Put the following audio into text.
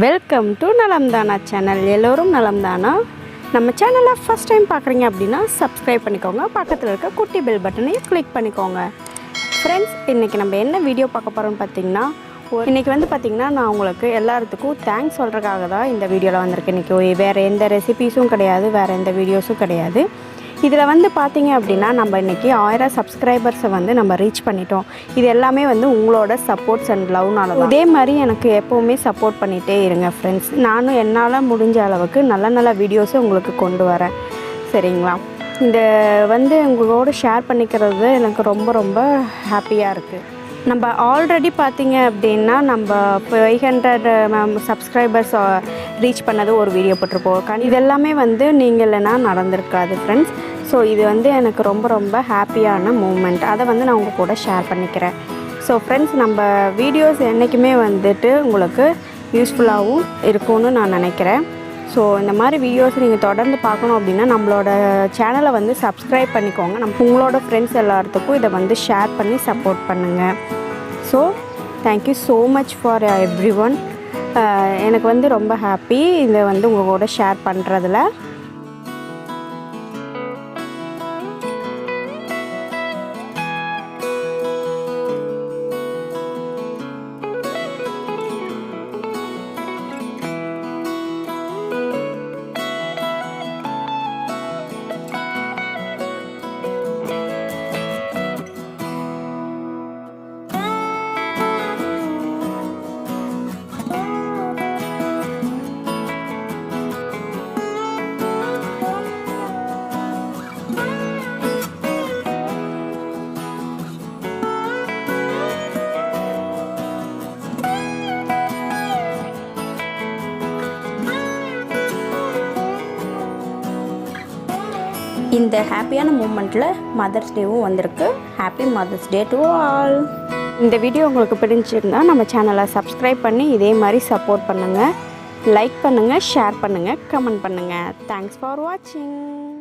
Welcome to நலம்தானா channel. எல்லோரும் நலம்தானா. நம்ம சேனலை ஃபஸ்ட் டைம் பார்க்குறீங்க அப்படின்னா சப்ஸ்கிரைப் பண்ணிக்கோங்க. பக்கத்தில் இருக்க குட்டி பெல் பட்டனையும் கிளிக் பண்ணிக்கோங்க. ஃப்ரெண்ட்ஸ், இன்றைக்கி நம்ம என்ன வீடியோ பார்க்க போகிறோம்னு பார்த்திங்கன்னா, இன்றைக்கி பார்த்திங்கன்னா நான் உங்களுக்கு எல்லாத்துக்கும் தேங்க்ஸ் சொல்கிறதுக்காக தான் இந்த வீடியோவில் வந்திருக்கேன். இன்றைக்கி வேறு எந்த ரெசிபீஸும் கிடையாது, வேறு எந்த வீடியோஸும் கிடையாது. இதில் பார்த்திங்க அப்படின்னா நம்ம இன்றைக்கி 1000 சப்ஸ்கிரைபர்ஸை நம்ம ரீச் பண்ணிட்டோம். இது எல்லாமே உங்களோட சப்போர்ட்ஸ் அண்ட் லவ்னால. இதே மாதிரி எனக்கு எப்போவுமே சப்போர்ட் பண்ணிகிட்டே இருங்க ஃப்ரெண்ட்ஸ். நானும் என்னால் முடிஞ்ச அளவுக்கு நல்ல நல்ல வீடியோஸை உங்களுக்கு கொண்டு வரேன், சரிங்களா? இந்த உங்களோட ஷேர் பண்ணிக்கிறது எனக்கு ரொம்ப ரொம்ப ஹாப்பியாக இருக்குது. நம்ம ஆல்ரெடி பார்த்திங்க அப்படின்னா நம்ம 500 சப்ஸ்கிரைபர்ஸ் ரீச் பண்ணது ஒரு வீடியோ போட்டிருப்போம். இது எல்லாமே நீங்கள் இல்லைன்னா நடந்திருக்காது ஃப்ரெண்ட்ஸ். ஸோ இது எனக்கு ரொம்ப ரொம்ப ஹாப்பியான மூமெண்ட். அதை நான் உங்கள் கூட ஷேர் பண்ணிக்கிறேன். ஸோ ஃப்ரெண்ட்ஸ், நம்ம வீடியோஸ் என்றைக்குமே உங்களுக்கு யூஸ்ஃபுல்லாகவும் இருக்கும்னு நான் நினைக்கிறேன். ஸோ இந்த மாதிரி வீடியோஸ் நீங்கள் தொடர்ந்து பார்க்கணும் அப்படின்னா நம்மளோட சேனலை சப்ஸ்கிரைப் பண்ணிக்கோங்க. உங்களோட ஃப்ரெண்ட்ஸ் எல்லாத்துக்கும் இதை ஷேர் பண்ணி சப்போர்ட் பண்ணுங்கள். So thank you so much for every one. எனக்கு ரொம்ப ஹாப்பி இதை உங்கள் கூட ஷேர் பண்ணுறதுல. இந்த ஹாப்பியான மூமெண்ட்டில் மதர்ஸ் டேவும் வந்திருக்கு. Happy mother's day to all. இந்த வீடியோ உங்களுக்கு பிடிச்சிருந்தால் நம்ம சேனலை சப்ஸ்கிரைப் பண்ணி இதே மாதிரி சப்போர்ட் பண்ணுங்கள். லைக் பண்ணுங்கள், ஷேர் பண்ணுங்கள், கமெண்ட் பண்ணுங்கள். தேங்க்ஸ் ஃபார் வாட்சிங்.